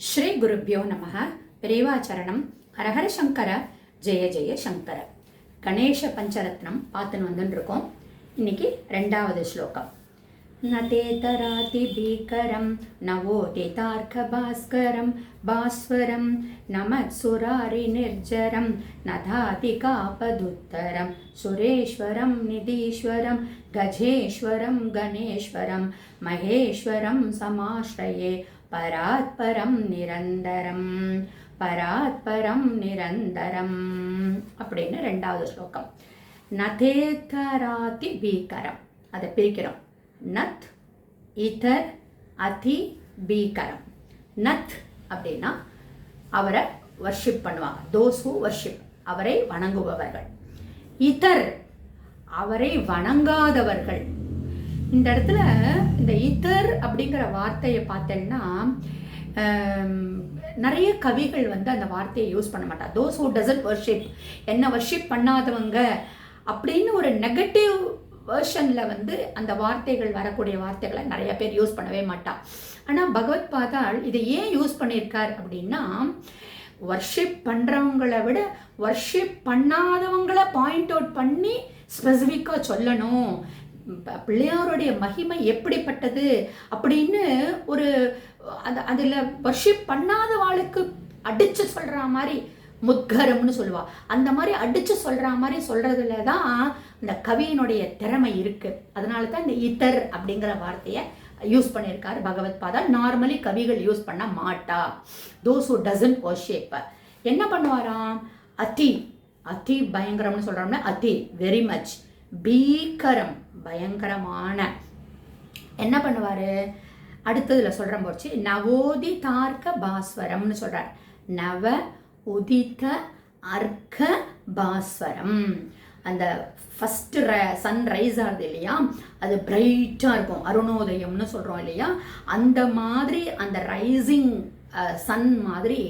ஸ்ரீ குருப்பியோ நமः. பெரியவாச்சரணம். ஹரஹர சங்கர, ஜெய ஜெய சங்கர. கணேச பஞ்சரத்னம் பார்த்துன்னு வந்துட்டு இருக்கோம். இன்னைக்கு 2வது ஸ்லோகம். நதேதராதி பீகரம் நவோதிதார்க்க பாஸ்கரம் பாஸ்வரம் நமத்சுராரி நிர்ஜரம் நதாதி காபதுத்தரம் சுரேஸ்வரம் நிதீஸ்வரம் கஜேஸ்வரம் கணேஸ்வரம் மகேஸ்வரம் சமாஸ்ரயே பராத்பரம் நிரந்தரம் பராத்பரம் நிரந்தரம் அப்படின்னு 2வது ஸ்லோகம். நதேதராதி பீகரம், அதை பிரிக்கிறோம். நத் இதர் அதி பீகரம். நத் அப்படின்னா அவரை வர்ஷிப் பண்ணுவாங்க, தோஸ் ஹூ வர்ஷிப், அவரை வணங்குபவர்கள். இதர் அவரை வணங்காதவர்கள். இந்த இடத்துல இந்த இதர் அப்படிங்கிற வார்த்தையை பார்த்தேன்னா நிறைய கவிகள் அந்த வார்த்தையை யூஸ் பண்ண மாட்டாங்க. தோஸ் ஹூ டசன்ட் வர்ஷிப், என்ன வர்ஷிப் பண்ணாதவங்க அப்படின்னு ஒரு நெகட்டிவ் வேர்ஷனில் அந்த வார்த்தைகள், வரக்கூடிய வார்த்தைகளை நிறைய பேர் யூஸ் பண்ணவே மாட்டான். ஆனால் பகவத் பாதாள் இதை ஏன் யூஸ் பண்ணியிருக்கார் அப்படின்னா, வர்ஷிப் பண்ணுறவங்களை விட வர்ஷிப் பண்ணாதவங்களை பாயிண்ட் அவுட் பண்ணி ஸ்பெசிஃபிக்காக சொல்லணும். பிள்ளையாருடைய மகிமை எப்படிப்பட்டது அப்படின்னு ஒரு அதில் வர்ஷிப் பண்ணாத வாளுக்கு அடித்து சொல்கிற மாதிரி முத்கரம்னு சொல்லுவா. அந்த மாதிரி அடித்து சொல்கிற மாதிரி சொல்கிறதுல தான் இந்த கவியினுடைய திறமை இருக்குது. அதனால தான் இந்த இதர் அப்படிங்கிற வார்த்தையை யூஸ் பண்ணியிருக்காரு பகவத் பாதா. நார்மலி கவிகள் யூஸ் பண்ண மாட்டா. தோஸ் ஹூ டசன்ட் வர்ஷிப் என்ன பண்ணுவாராம்? அதி அதி பயங்கரம்னு சொல்கிறோம்னா அதி வெரி மச், பீகரம் பயங்கரமான. என்ன பண்ணுவார்? அடுத்ததுல சொல்கிற போச்சு நவோதி தார்க்க பாஸ்வரம்னு சொல்கிறார். நவ உதித்த அர்க்க பாஸ்வரம். அந்த ஃபஸ்ட்டு சன்ரைஸ் ஆகுது இல்லையா, அது பிரைட்டாக இருக்கும், அருணோதயம்னு சொல்கிறோம் இல்லையா, அந்த மாதிரி அந்த ரைசிங் சன் மாதிரி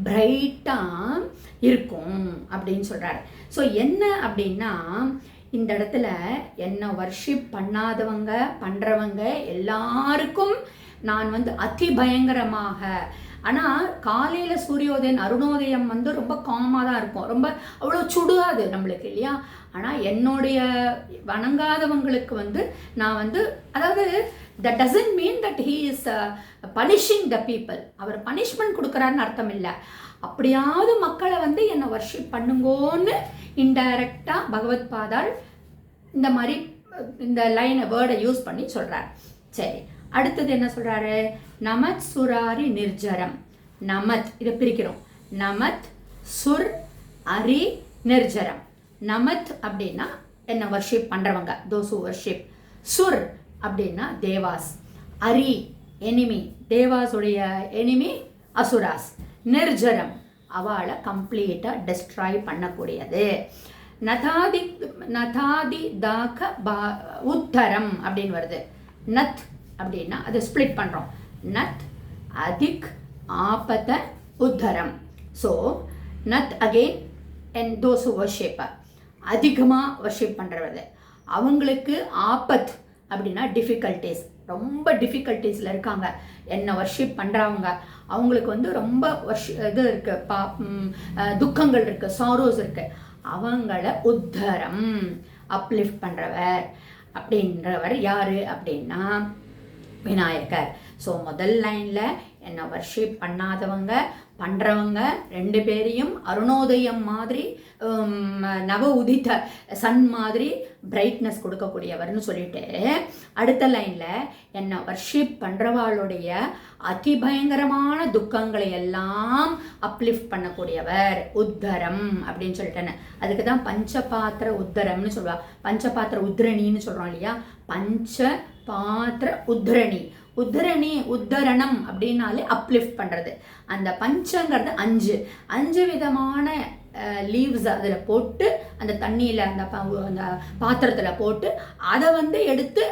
பிரைட்டாக இருக்கும் அப்படின்னு சொல்கிறார். ஸோ என்ன அப்படின்னா, இந்த இடத்துல என்ன வர்ஷிப் பண்ணாதவங்க பண்ணுறவங்க எல்லாருக்கும் நான் அதி பயங்கரமாக. ஆனால் காலையில் சூரியோதயம் அருணோதயம் ரொம்ப காமாக தான் இருக்கும், ரொம்ப அவ்வளோ சுடுகாது நம்மளுக்கு இல்லையா. ஆனால் என்னுடைய வணங்காதவங்களுக்கு நான் அதாவது that doesn't mean that he is punishing the people. அவர் பனிஷ்மெண்ட் கொடுக்குறாருன்னு அர்த்தம் இல்லை. அப்படியாவது மக்களை என்னை வர்ஷிப் பண்ணுங்கோன்னு இன்டைரக்டாக பகவத் பாதாள் இந்த மாதிரி இந்த லைனை வேர்டை யூஸ் பண்ணி சொல்கிறார். சரி, அடுத்தது என்ன சொல்கிறாரு? நமத் சுராரி நிர்ஜரம். நமத், இதை பிரிக்கிறோம். நமத் சுர் அரி நிர்ஜரம். நமத் அப்படின்னா என்ன வர்ஷிப் பண்ணுறவங்க, தோஸ் ஹூ வர்ஷிப். சுர் அப்படின்னா தேவாஸ். அரி எனிமி, தேவாஸுடைய எனிமி அசுராஸ். நிர்ஜரம் அவளை கம்ப்ளீட்டாக டெஸ்ட்ராய் பண்ணக்கூடியது. நதாதி நதாதி தாக்க உத்தரம் அப்படின்னு வருது. நத் அப்படின்னா அதை ஸ்பிளிட் பண்ணுறோம். நத் அதிக் ஆபத உத்தரம். ஸோ நத் again and those who worship, அதிகமாக வர்ஷிப் பண்ணுறது. அவங்களுக்கு ஆபத் அப்படின்னா டிஃபிகல்ட்டிஸ், ரொம்ப டிஃபிகல்ட்டிஸில் இருக்காங்க என்ன வர்ஷிப் பண்ணுறவங்க. அவங்களுக்கு ரொம்ப இது இருக்குது, துக்கங்கள் இருக்குது, சாரோஸ் இருக்குது. அவங்கள உத்தரம் அப்லிஃப்ட் பண்ணுறவர் அப்படின்றவர் யார் அப்படின்னா விநாயகர். ஸோ முதல் லைனில் என்ன வர்ஷிப் பண்ணாதவங்க பண்ணுறவங்க 2 பேரையும் அருணோதயம் மாதிரி நவ உதித்த சன் மாதிரி பிரைட்னஸ் கொடுக்கக்கூடியவர்னு சொல்லிட்டு, அடுத்த லைனில் என்னை வர்ஷிப் பண்ணுறவாளுடைய அதிபயங்கரமான துக்கங்களை எல்லாம் அப்லிஃப்ட் பண்ணக்கூடியவர் உத்தரம் அப்படின்னு சொல்லிட்டேன்னு. அதுக்கு தான் பஞ்சபாத்திர உத்தரம்னு சொல்லுவாள். பஞ்சபாத்திர உத்ரணின்னு சொல்கிறோம் இல்லையா, பஞ்ச பாத்திர உத்ரணி. உத்தரணி உத்தரணம் அப்படின்னாலே அப்லிஃப்ட் பண்ணுறது. அந்த பஞ்சங்கிறது 5 விதமான லீவ்ஸ் அதில் போட்டு அந்த தண்ணியில் அந்த பாத்திரத்தில் போட்டு அதை எடுத்து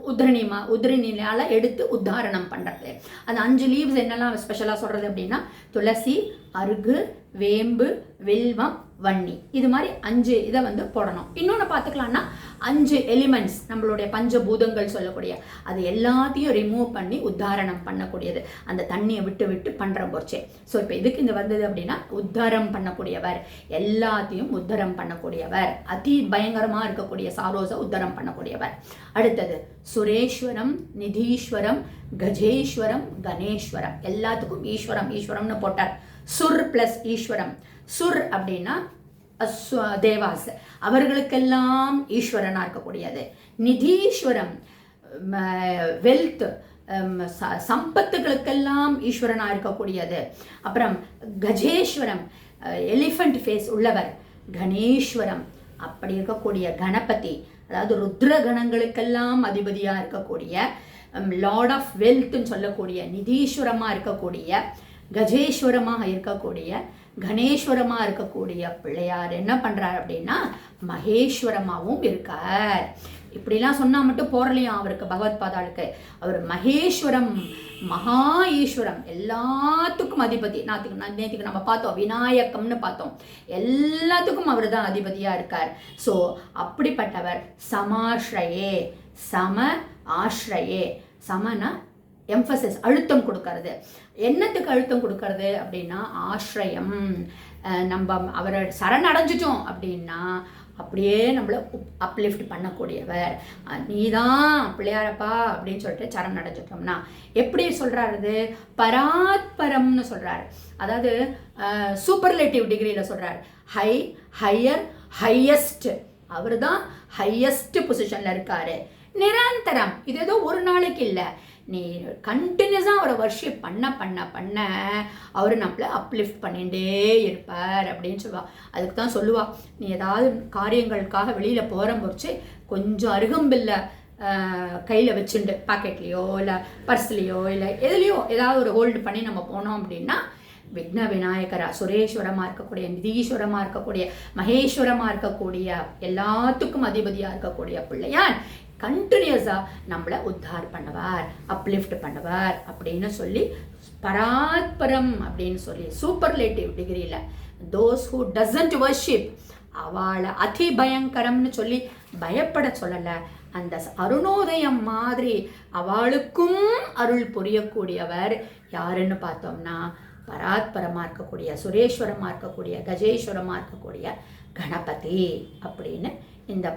உத்ரணியால் எடுத்து உத்தாரணம் பண்ணுறது. அந்த 5 லீவ்ஸ் என்னெல்லாம் ஸ்பெஷலாக சொல்கிறது அப்படின்னா, துளசி, அருகு, வேம்பு, வில்வம், வன்னி. இது மாதிரி 5 இதை வந்து போடணும். இன்னொன்று பார்த்துக்கலாம்னா 5 எலிமெண்ட்ஸ் நம்மளுடைய பஞ்சபூதங்கள் சொல்லக்கூடிய அது எல்லாத்தையும் ரிமூவ் பண்ணி உத்தாரணம் பண்ணக்கூடியது. அந்த தண்ணியை விட்டு விட்டு பண்ணுற போர்ச்சே. ஸோ இப்போ இதுக்கு இந்த வந்தது அப்படின்னா உத்தாரம் பண்ணக்கூடியவர், எல்லாத்தையும் உத்தரம் பண்ணக்கூடியவர், அதி பயங்கரமாக இருக்கக்கூடிய சாரோஸை உத்தரம் பண்ணக்கூடியவர். அடுத்தது சுரேஸ்வரம், நிதீஸ்வரம், கஜேஸ்வரம், கணேஸ்வரம். எல்லாத்துக்கும் ஈஸ்வரம் ஈஸ்வரம்னு போட்டார். சுர் பிளஸ் ஈஸ்வரம். சுர் அப்படின்னா தேவாஸ், அவர்களுக்கெல்லாம் ஈஸ்வரனா இருக்கக்கூடியது. நிதீஸ்வரம் வெல்த், சம்பத்துகளுக்கெல்லாம் ஈஸ்வரனா இருக்கக்கூடியது. அப்புறம் கஜேஸ்வரம் எலிஃபண்ட் ஃபேஸ் உள்ளவர். கணேஸ்வரம் அப்படி இருக்கக்கூடிய கணபதி, அதாவது ருத்ர கணங்களுக்கெல்லாம் அதிபதியா இருக்கக்கூடிய லார்ட் ஆஃப் வெல்த்ன்னு சொல்லக்கூடிய நிதீஸ்வரமா இருக்கக்கூடிய, கஜேஸ்வரமாக இருக்கக்கூடிய, கணேஸ்வரமாக இருக்கக்கூடிய பிள்ளையார் என்ன பண்ணுறார் அப்படின்னா மகேஸ்வரமாகவும் இருக்கார். இப்படிலாம் சொன்னால் மட்டும் போறலையும் அவருக்கு, பகவத் பாதாளுக்கு. அவர் மகேஸ்வரம், மகா ஈஸ்வரம், எல்லாத்துக்கும் அதிபதி. நேற்றுக்கு நம்ம பார்த்தோம் விநாயகம்னு பார்த்தோம். எல்லாத்துக்கும் அவர் தான் அதிபதியாக இருக்கார். ஸோ அப்படிப்பட்டவர் சமாஸ்ரயே, சம ஆஸ்ரயே. சமனா எம்ஃபசிஸ், அழுத்தம் கொடுக்கறது. என்னத்துக்கு அழுத்தம் கொடுக்கறது அப்படின்னா ஆශ්‍රயம். நம்ம அவரை சரணடைஞ்சிட்டோம் அப்படின்னா அப்படியே நம்மளை அப்லிஃப்ட் பண்ணக்கூடியவர். நீதான் பிள்ளையாரப்பா அப்படின்னு சொல்லிட்டு சரணடைஞ்சிட்டோம்னா எப்படி சொல்றாரு? பராத்பரம்னு சொல்றாரு. அதாவது சூப்பர்லேட்டிவ் டிகிரியில் சொல்றாரு. High, higher, highest. அவர் தான் ஹையஸ்ட் பொசிஷன்ல இருக்காரு. நிரந்தரம், இது ஏதோ ஒரு நாளைக்கு இல்லை, நீ கண்டினியூஸாக அவரை வர்ஷிப் பண்ண பண்ண பண்ண அவர் நம்மளை அப்லிஃப்ட் பண்ணிகிட்டே இருப்பார் அப்படின்னு சொல்லுவாள். அதுக்கு தான் சொல்லுவாள், நீ ஏதாவது காரியங்களுக்காக வெளியில் போகிற போச்சு கொஞ்சம் அருகம்பில்லை கையில் வச்சுண்டு பாக்கெட்லேயோ இல்லை பர்ஸ்லேயோ இல்லை எதுலேயோ ஏதாவது ஒரு ஹோல்டு பண்ணி நம்ம போனோம் அப்படின்னா விக்ன விநாயகரா, சுரேஸ்வரமாக இருக்கக்கூடிய, நிதீஸ்வரமாக இருக்கக்கூடிய, மகேஸ்வரமாக இருக்கக்கூடிய, எல்லாத்துக்கும் அதிபதியாக இருக்கக்கூடிய பிள்ளையார் கண்டினியூஸாக நம்மளை உத்தார் பண்ணுவார், அப்லிஃப்ட் பண்ணுவார் அப்படின்னு சொல்லி பராத்பரம் அப்படின்னு சொல்லி சூப்பர்லேட்டிவ் டிகிரியில் தோஸ் ஹூ டசன்ட் வர்ஷிப் அவளை அதி பயங்கரம்னு சொல்லி பயப்பட சொல்லலை. அந்த அருணோதயம் மாதிரி அவளுக்கும் அருள் புரியக்கூடியவர் யாருன்னு பார்த்தோம்னா பராத்பரமாக இருக்கக்கூடிய, சுரேஸ்வரமாக இருக்கக்கூடிய, கஜேஸ்வரமாக இருக்கக்கூடிய கணபதி அப்படின்னு இந்த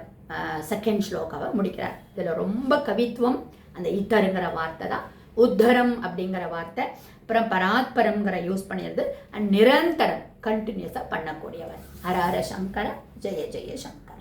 செகண்ட் ஸ்லோகாவை முடிக்கிறார். இதில் ரொம்ப கவித்துவம் அந்த இத்தருங்கிற வார்த்தை தான். உத்தரம் அப்படிங்கிற வார்த்தை, அப்புறம் பராத்பரம்ங்கிற யூஸ் பண்ணிடுது, அண்ட் நிரந்தரம் கண்டினியூஸாக பண்ணக்கூடியவர். ஹர ஹர சங்கர, ஜெய ஜெய சங்கர.